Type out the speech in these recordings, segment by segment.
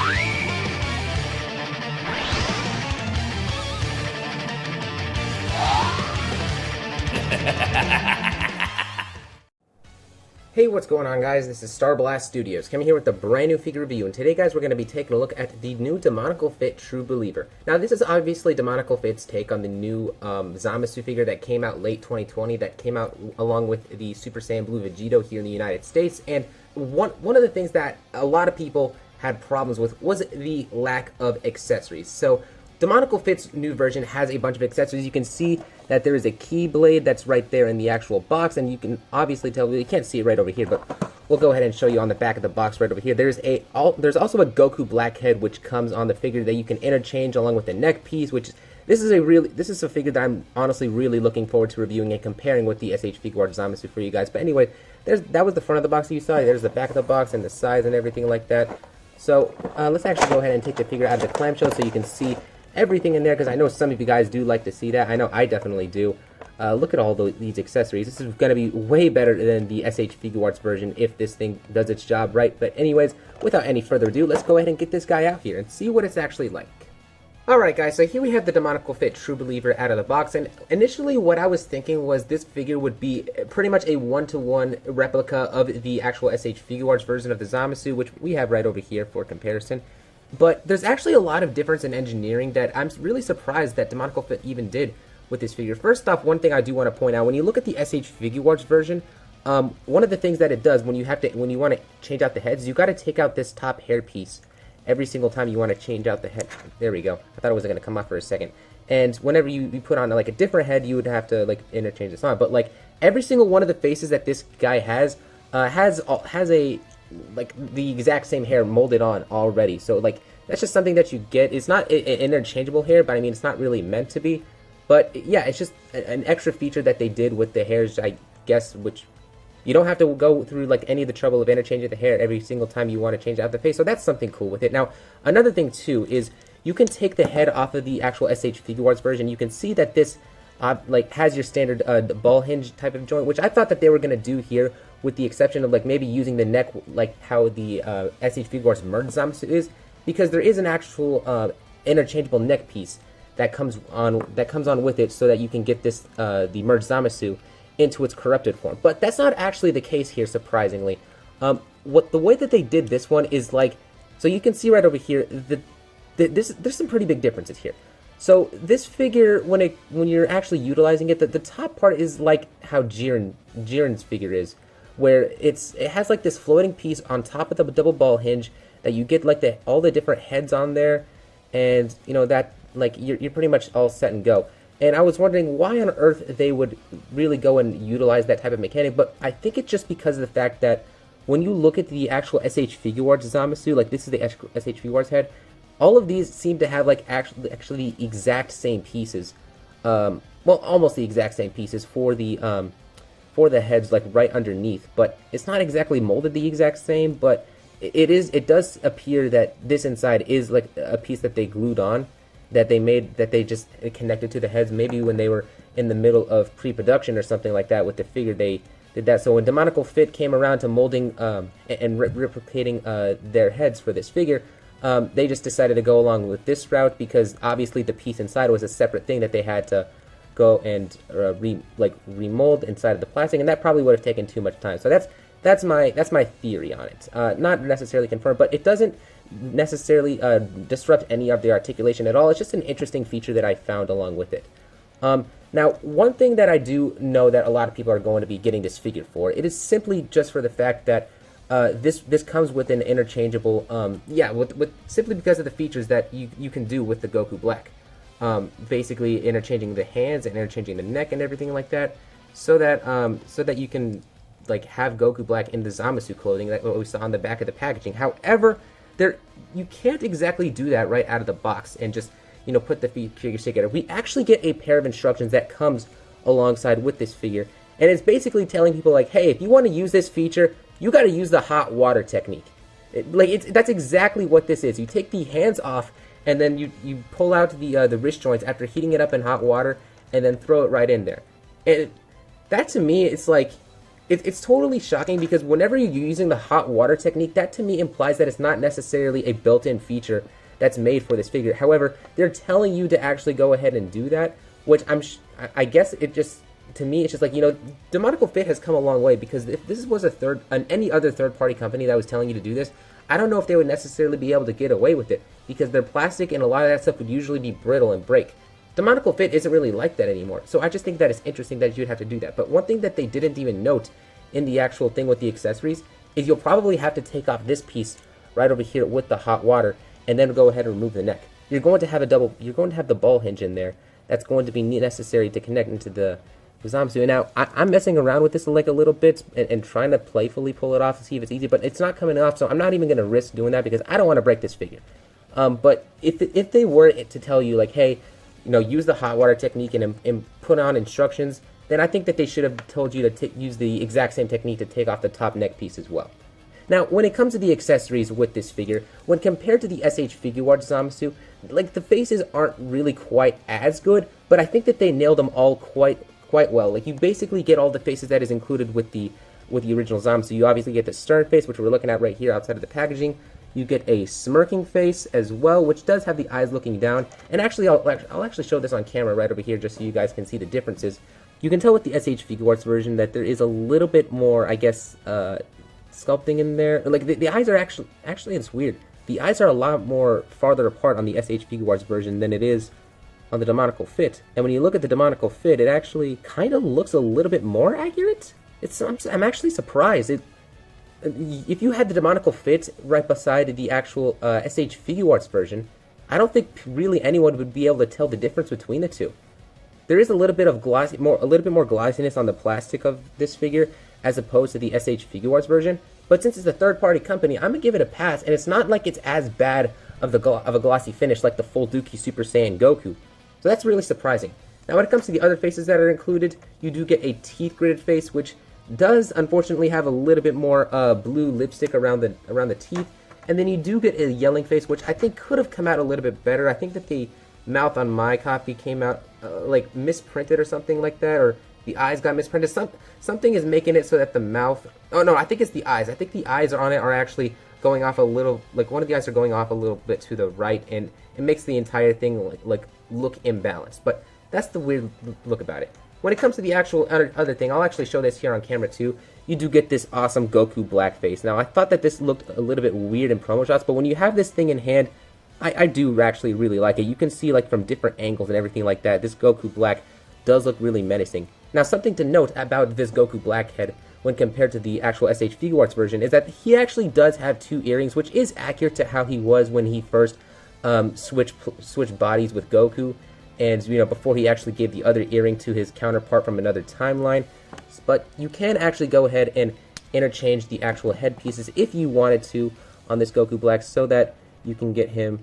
Hey, what's going on, guys? This is Star Blast Studios, coming here with a brand new figure review, and today, guys, we're going to be taking a look at the new Demoniacal Fit True Believer. Now, this is obviously Demoniacal Fit's take on the new Zamasu figure that came out late 2020, that came out along with the Super Saiyan Blue Vegito here in the United States, and one of the things that a lot of people had problems with was the lack of accessories. So, Demoniacal Fit's new version has a bunch of accessories. You can see that there is a key blade that's right there in the actual box, and you can obviously tell, you can't see it right over here, but we'll go ahead and show you on the back of the box right over here. There's also a Goku black head which comes on the figure that you can interchange along with the neck piece, which this is a figure that I'm honestly really looking forward to reviewing and comparing with the SH Figuarts Zamasu for you guys. But anyway, that was the front of the box that you saw. There's the back of the box and the size and everything like that. So let's actually go ahead and take the figure out of the clamshell so you can see everything in there, because I know some of you guys do like to see that. I know I definitely do. Look at all these accessories. This is going to be way better than the SH Figuarts version if this thing does its job right. But anyways, without any further ado, let's go ahead and get this guy out here and see what it's actually like. Alright guys, so here we have the Demoniacal Fit True Believer out of the box, and initially what I was thinking was this figure would be pretty much a one-to-one replica of the actual SH Figuarts version of the Zamasu, which we have right over here for comparison. But there's actually a lot of difference in engineering that I'm really surprised that Demoniacal Fit even did with this figure. First off, one thing I do want to point out, when you look at the SH Figuarts version, one of the things that it does when you want to change out the heads, you got to take out this top hair piece every single time you want to change out the head. There we go. I thought it wasn't going to come off for a second. And whenever you put on like a different head, you would have to like interchange this on. But like every single one of the faces that this guy has a like the exact same hair molded on already. So like that's just something that you get. It's not interchangeable hair, but I mean it's not really meant to be. But yeah, it's just an extra feature that they did with the hairs, I guess, which you don't have to go through like any of the trouble of interchanging the hair every single time you want to change out the face. So that's something cool with it. Now, another thing too is you can take the head off of the actual SH Figuarts version. You can see that this like has your standard ball hinge type of joint, which I thought that they were going to do here, with the exception of like maybe using the neck like how the SH Figuarts merged Zamasu is, because there is an actual interchangeable neck piece that comes on with it, so that you can get this the merged Zamasu into its corrupted form. But that's not actually the case here, surprisingly. The way that they did this one is like, so you can see right over here, there's some pretty big differences here. So this figure, when you're actually utilizing it, the top part is like how Jiren's figure is, where it has like this floating piece on top of the double ball hinge that you get like all the different heads on there, and you know that like you're pretty much all set and go. And I was wondering why on earth they would really go and utilize that type of mechanic, but I think it's just because of the fact that when you look at the actual SH Figuarts Zamasu, like this is the SH Figuarts head, all of these seem to have like actually the exact same pieces, well, almost the exact same pieces for the heads, like right underneath. But it's not exactly molded the exact same, but it does appear that this inside is like a piece that they glued on, that they just connected to the heads, maybe when they were in the middle of pre-production or something like that with the figure. They did that. So when Demoniacal Fit came around to molding and replicating their heads for this figure, they just decided to go along with this route, because obviously the piece inside was a separate thing that they had to go and remold inside of the plastic, and that probably would have taken too much time. So that's my theory on it. Not necessarily confirmed, but it doesn't necessarily disrupt any of the articulation at all. It's just an interesting feature that I found along with it. Now, one thing that I do know that a lot of people are going to be getting this figure for, it is simply just for the fact that this comes with an interchangeable, simply because of the features that you can do with the Goku Black. Basically interchanging the hands and interchanging the neck and everything like that, so that you can like have Goku Black in the Zamasu clothing, like what we saw on the back of the packaging. However, you can't exactly do that right out of the box and just, you know, put the figures together. We actually get a pair of instructions that comes alongside with this figure, and it's basically telling people like, hey, if you want to use this feature, you got to use the hot water technique. That's exactly what this is. You take the hands off, and then you pull out the wrist joints after heating it up in hot water, and then throw it right in there. And that to me, it's like, it's totally shocking because whenever you're using the hot water technique, that to me implies that it's not necessarily a built-in feature that's made for this figure. However, they're telling you to actually go ahead and do that, which I guess it just, to me, it's just like, Demoniacal Fit has come a long way, because if this was any other third-party company that was telling you to do this, I don't know if they would necessarily be able to get away with it, because their plastic and a lot of that stuff would usually be brittle and break. Demoniacal Fit isn't really like that anymore, so I just think that it's interesting that you'd have to do that. But one thing that they didn't even note in the actual thing with the accessories is you'll probably have to take off this piece right over here with the hot water, and then go ahead and remove the neck. You're going to have the ball hinge in there that's going to be necessary to connect into the Zamasu. And now I'm messing around with this like a little bit and trying to playfully pull it off to see if it's easy, but it's not coming off, so I'm not even going to risk doing that because I don't want to break this figure. But if they were to tell you, like, hey, use the hot water technique and put on instructions, then I think that they should have told you to use the exact same technique to take off the top neck piece as well. Now, when it comes to the accessories with this figure, when compared to the SH Figuarts Zamasu, like, the faces aren't really quite as good, but I think that they nailed them all quite well. Like, you basically get all the faces that is included with the original Zamasu. You obviously get the stern face, which we're looking at right here outside of the packaging. You get a smirking face as well, which does have the eyes looking down. And actually, I'll actually show this on camera right over here just so you guys can see the differences. You can tell with the SH Figuarts version that there is a little bit more, I guess, sculpting in there. Like, the eyes are actually, it's weird. The eyes are a lot more farther apart on the SH Figuarts version than it is on the Demoniacal Fit. And when you look at the Demoniacal Fit, it actually kind of looks a little bit more accurate. I'm actually surprised. If you had the Demoniacal Fit right beside the actual SH Figuarts version, I don't think really anyone would be able to tell the difference between the two. There is a little bit more glossiness on the plastic of this figure as opposed to the SH Figuarts version. But since it's a third-party company, I'm gonna give it a pass, and it's not like it's as bad of a glossy finish like the full Dookie Super Saiyan Goku. So that's really surprising. Now, when it comes to the other faces that are included, you do get a teeth-gridded face, which does unfortunately have a little bit more blue lipstick around the teeth, and then you do get a yelling face, which I think could have come out a little bit better. I think that the mouth on my copy came out like misprinted or something like that, or the eyes got misprinted. Something is making it so that the mouth. Oh no, I think it's the eyes. I think the eyes on it are actually going off a little. Like, one of the eyes are going off a little bit to the right, and it makes the entire thing like look imbalanced. But that's the weird look about it. When it comes to the actual other thing, I'll actually show this here on camera too. You do get this awesome Goku black face. Now, I thought that this looked a little bit weird in promo shots, but when you have this thing in hand, I do actually really like it. You can see, like, from different angles and everything like that, this Goku black does look really menacing. Now, something to note about this Goku black head when compared to the actual SH Figuarts version is that he actually does have two earrings, which is accurate to how he was when he first switched bodies with Goku, and before he actually gave the other earring to his counterpart from another timeline. But you can actually go ahead and interchange the actual head pieces if you wanted to on this Goku Black, so that you can get him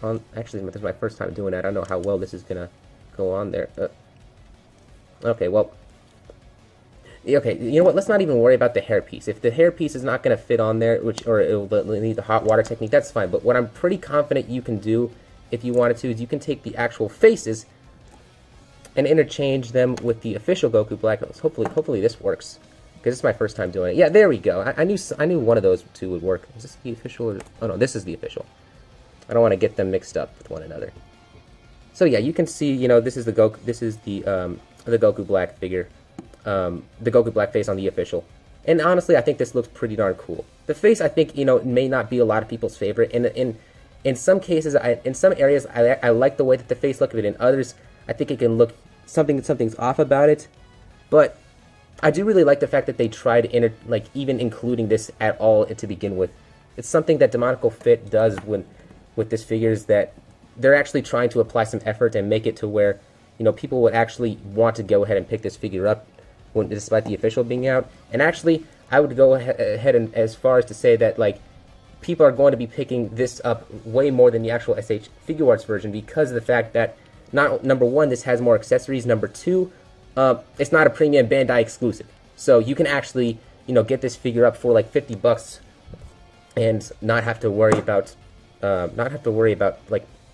on. Actually, this is my first time doing that. I don't know how well this is gonna go on there. Okay, well, okay, you know what? Let's not even worry about the hair piece. If the hair piece is not gonna fit on there, or it'll need the hot water technique, that's fine. But what I'm pretty confident you can do, if you wanted to, is you can take the actual faces and interchange them with the official Goku Black. Hopefully this works, because it's my first time doing it. Yeah, there we go. I knew one of those two would work. Is this the official? Or, oh no, this is the official. I don't want to get them mixed up with one another. So yeah, you can see, this is the Goku. This is the Goku Black figure, the Goku Black face on the official. And honestly, I think this looks pretty darn cool. The face, I think, may not be a lot of people's favorite. In some cases, in some areas, I like the way that the face looks, but in others, I think it can look something's off about it. But I do really like the fact that they tried even including this at all to begin with. It's something that Demoniacal Fit does with this figure, is that they're actually trying to apply some effort and make it to where people would actually want to go ahead and pick this figure up despite the official being out. And actually, I would go ahead and as far as to say that people are going to be picking this up way more than the actual SH Figuarts version, because of the fact that, number one, this has more accessories. Number two, it's not a premium Bandai exclusive, so you can actually get this figure up for like $50 and not have to worry about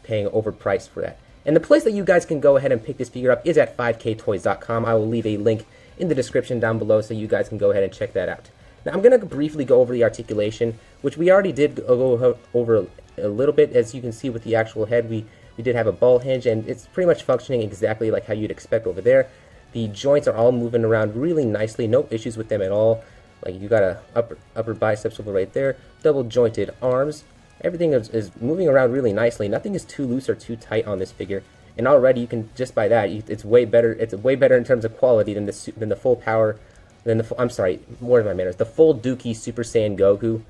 paying overpriced for that. And the place that you guys can go ahead and pick this figure up is at 5ktoys.com. I will leave a link in the description down below, so you guys can go ahead and check that out. Now I'm going to briefly go over the articulation, which we already did go over a little bit. As you can see with the actual head, we did have a ball hinge, and it's pretty much functioning exactly like how you'd expect over there. The joints are all moving around really nicely, no issues with them at all. Like, you got a upper bicep swivel right there, double jointed arms. Everything is moving around really nicely. Nothing is too loose or too tight on this figure. And already you can, just by that, it's way better. It's way better in terms of quality than the full power, I'm sorry, more of my manners. The full Dookie Super Saiyan Goku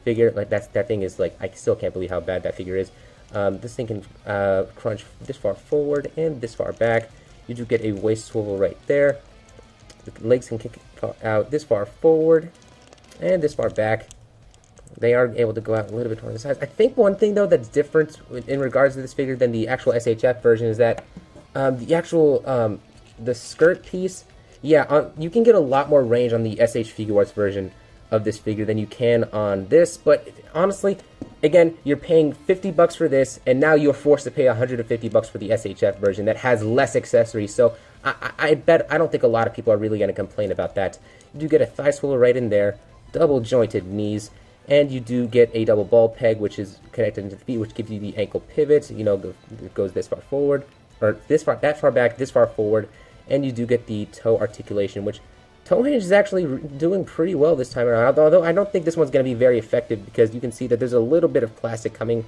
figure. Like, that thing is like, I still can't believe how bad that figure is. This thing can crunch this far forward and this far back. You do get a waist swivel right there. The legs can kick out this far forward and this far back. They are able to go out a little bit toward the sides. I think one thing, though, that's different in regards to this figure than the actual SHF version is that the actual the skirt piece, yeah, you can get a lot more range on the SH Figuarts version of this figure than you can on this. But honestly, again, you're paying $50 for this, and now you're forced to pay $150 for the SHF version that has less accessories. So I don't think a lot of people are really going to complain about that. You do get a thigh swivel right in there, double jointed knees. And you do get a double ball peg, which is connected to the feet, which gives you the ankle pivots. You know, it goes this far forward, or that far back, this far forward. And you do get the toe articulation, which toe hinge is actually doing pretty well this time around. Although I don't think this one's going to be very effective, because you can see that there's a little bit of plastic coming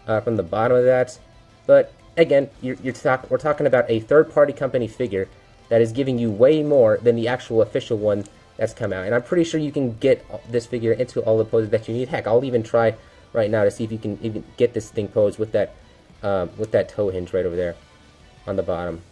from the bottom of that. But again, we're talking about a third-party company figure that is giving you way more than the actual official one that's come out. And I'm pretty sure you can get this figure into all the poses that you need. Heck, I'll even try right now to see if you can even get this thing posed with that toe hinge right over there on the bottom.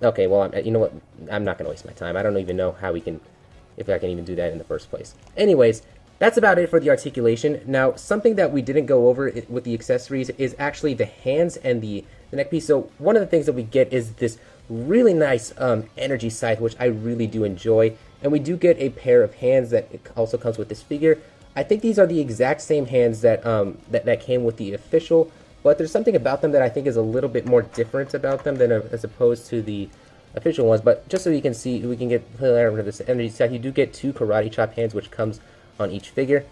Okay, well, you know what? I'm not going to waste my time. I don't even know how if I can even do that in the first place. Anyways, that's about it for the articulation. Now, something that we didn't go over with the accessories is actually the hands and the neck piece. So one of the things that we get is this really nice energy scythe, which I really do enjoy. And we do get a pair of hands that also comes with this figure. I think these are the exact same hands that that came with the official, but there's something about them that I think is a little bit more different about them than as opposed to the official ones. But just so you can see, we can get over this energy set. You do get 2 karate chop hands, which comes on each figure,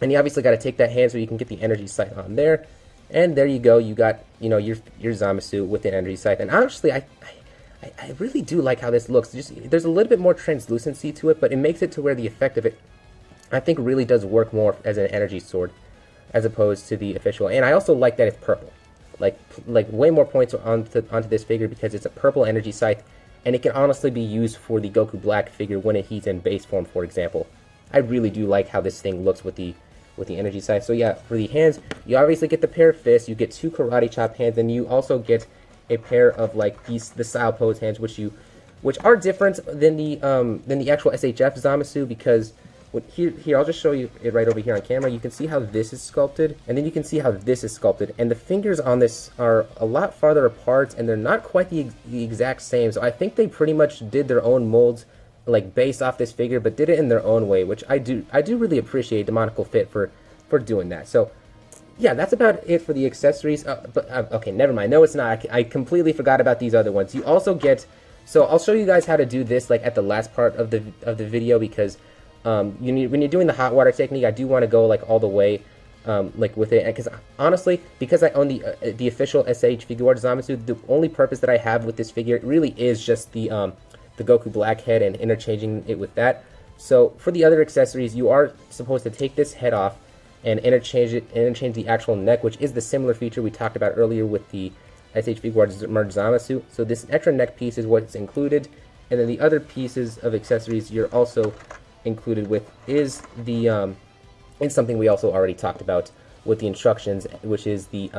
and you obviously got to take that hand so you can get the energy sight on there. And there you go. You got, you know, your Zamasu with the energy sight. And honestly, I really do like how this looks. There's a little bit more translucency to it, but it makes it to where the effect of it, I think, really does work more as an energy sword as opposed to the official. And I also like that it's purple. Like way more points onto this figure because it's a purple energy scythe, and it can honestly be used for the Goku Black figure when he's in base form, for example. I really do like how this thing looks with the energy scythe. So yeah, for the hands, you obviously get the pair of fists. You get 2 karate chop hands, and you also get a pair of like the style pose hands, which are different than the actual SHF Zamasu, because here I'll just show you it right over here on camera. You can see how this is sculpted, and then you can see how this is sculpted, and the fingers on this are a lot farther apart, and they're not quite the exact same. So I think they pretty much did their own molds, like based off this figure, but did it in their own way, which I do really appreciate Demoniacal Fit for doing that. So yeah, that's about it for the accessories. Okay, never mind. No, it's not. I completely forgot about these other ones. You also get, so I'll show you guys how to do this like at the last part of the video, because when you're doing the hot water technique, I do want to go like all the way like with it, because honestly, because I own the official SH Figuarts Zamasu, the only purpose that I have with this figure really is just the Goku Black head and interchanging it with that. So for the other accessories, you are supposed to take this head off and interchange the actual neck, which is the similar feature we talked about earlier with the SH Figuarts Merge Zamasu. So this extra neck piece is what's included, and then the other pieces of accessories you're also included with is the it's something we also already talked about with the instructions, which is the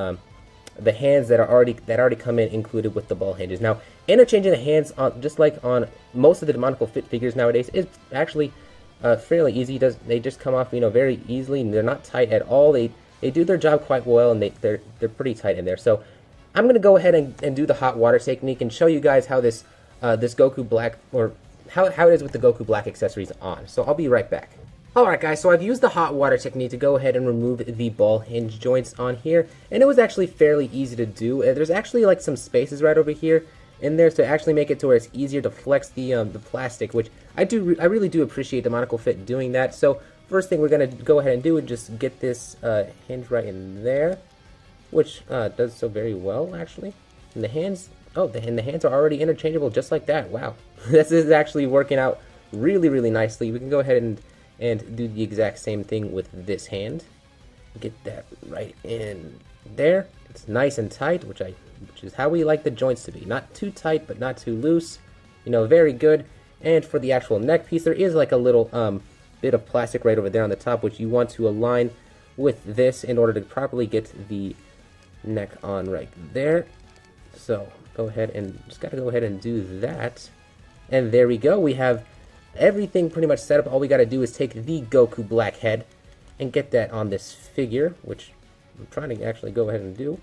hands that already come in included with the ball hinges. Now, interchanging the hands on, just like on most of the Demoniacal Fit figures nowadays, is actually fairly easy. They just come off, you know, very easily, and they're not tight at all. They do their job quite well, and they're pretty tight in there. So I'm gonna go ahead and do the hot water technique and show you guys how this this Goku Black, or how it is with the Goku Black accessories on. So I'll be right back. Alright guys, so I've used the hot water technique to go ahead and remove the ball hinge joints on here, and it was actually fairly easy to do. There's actually like some spaces right over here, in there to actually make it to where it's easier to flex the plastic, which I really do appreciate Demoniacal Fit doing that. So first thing we're gonna go ahead and do is just get this hinge right in there, which does so very well actually. And the hands, and the hands are already interchangeable just like that. Wow, this is actually working out really nicely. We can go ahead and do the exact same thing with this hand. Get that right in there. It's nice and tight, which is how we like the joints to be. Not too tight, but not too loose. You know, very good. And for the actual neck piece, there is like a little bit of plastic right over there on the top, which you want to align with this in order to properly get the neck on right there. So go ahead and just gotta go ahead and do that. And there we go. We have everything pretty much set up. All we gotta do is take the Goku black head and get that on this figure, which I'm trying to actually go ahead and do.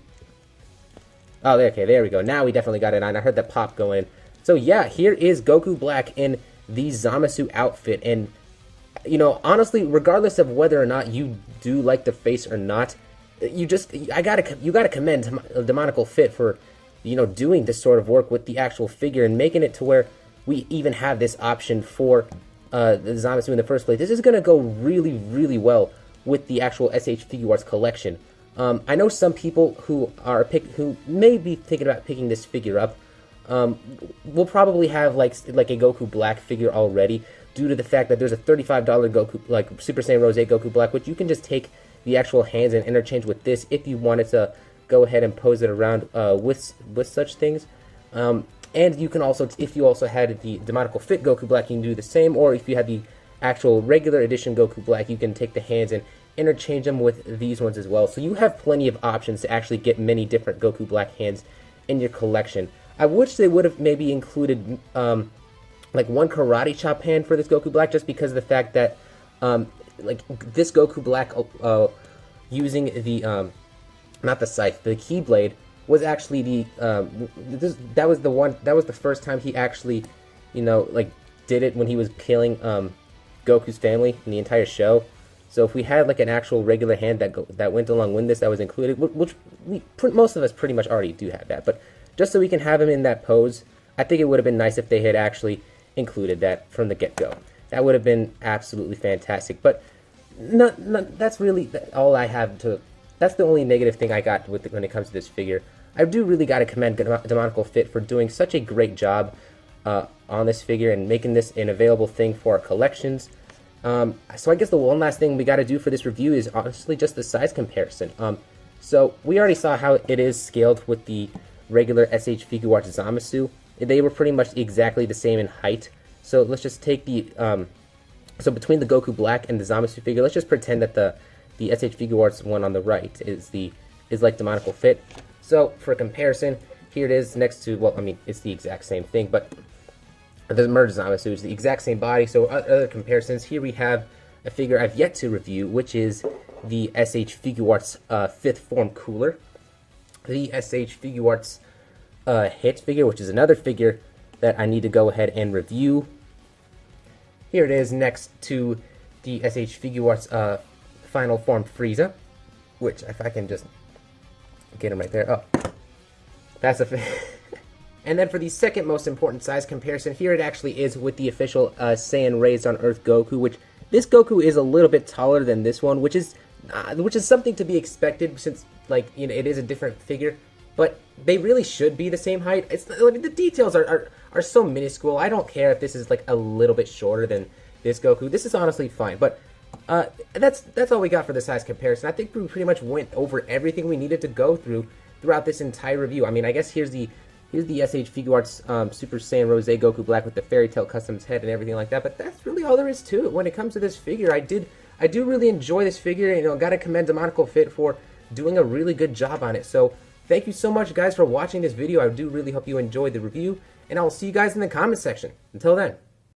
Oh, okay, there we go. Now we definitely got it on. I heard that pop go in. So yeah, here is Goku Black in the Zamasu outfit. And, you know, honestly, regardless of whether or not you do like the face or not, you gotta commend Demoniacal Fit for, you know, doing this sort of work with the actual figure and making it to where we even have this option for the Zamasu in the first place. This is gonna go really well with the actual SH Figuarts collection. I know some people who may be thinking about picking this figure up will probably have like a Goku Black figure already, due to the fact that there's a $35 Goku, like Super Saiyan Rose Goku Black, which you can just take the actual hands and interchange with this if you wanted to go ahead and pose it around with such things. And you can also, if you also had the Demoniacal Fit Goku Black, you can do the same. Or if you had the actual regular edition Goku Black, you can take the hands and interchange them with these ones as well. So you have plenty of options to actually get many different Goku Black hands in your collection. I wish they would have maybe included like one karate chop hand for this Goku Black, just because of the fact that like this Goku Black using the not the scythe, the Keyblade, was actually the that was the first time he actually, you know, like did it, when he was killing Goku's family in the entire show. So if we had like an actual regular hand that went along with this, that was included, which most of us pretty much already do have that, but just so we can have him in that pose, I think it would have been nice if they had actually included that from the get-go. That would have been absolutely fantastic. But that's really all I have to. That's the only negative thing I got with when it comes to this figure. I do really got to commend Demoniacal Fit for doing such a great job on this figure and making this an available thing for our collections. So I guess the one last thing we got to do for this review is honestly just the size comparison. So we already saw how it is scaled with the regular SH Figuarts Zamasu. They were pretty much exactly the same in height. So let's just take the so between the Goku Black and the Zamasu figure, let's just pretend that the SH Figuarts one on the right is like Demoniacal Fit. So for comparison, here it is next to, well, I mean, it's the exact same thing, but the merged Zamasu is the exact same body. So other comparisons, here we have a figure I've yet to review, which is the SH Figuarts 5th Form Cooler. The SH Figuarts Hit figure, which is another figure that I need to go ahead and review. Here it is next to the SH Figuarts Final Form Frieza, which if I can just get him right there. Oh, that's a And then for the second most important size comparison, here it actually is with the official Saiyan Raised on Earth Goku, which this Goku is a little bit taller than this one, which is something to be expected since, like, you know, it is a different figure. But they really should be the same height. I mean, the details are so minuscule. I don't care if this is like a little bit shorter than this Goku. This is honestly fine. But that's all we got for the size comparison. I think we pretty much went over everything we needed to go throughout this entire review. I mean, I guess here's the SH Figuarts Super Saiyan Rose Goku Black with the Fairy Tail Customs head and everything like that. But that's really all there is to it when it comes to this figure. I do really enjoy this figure. You know, gotta commend Demoniacal Fit for doing a really good job on it. So thank you so much, guys, for watching this video. I do really hope you enjoyed the review, and I'll see you guys in the comment section. Until then.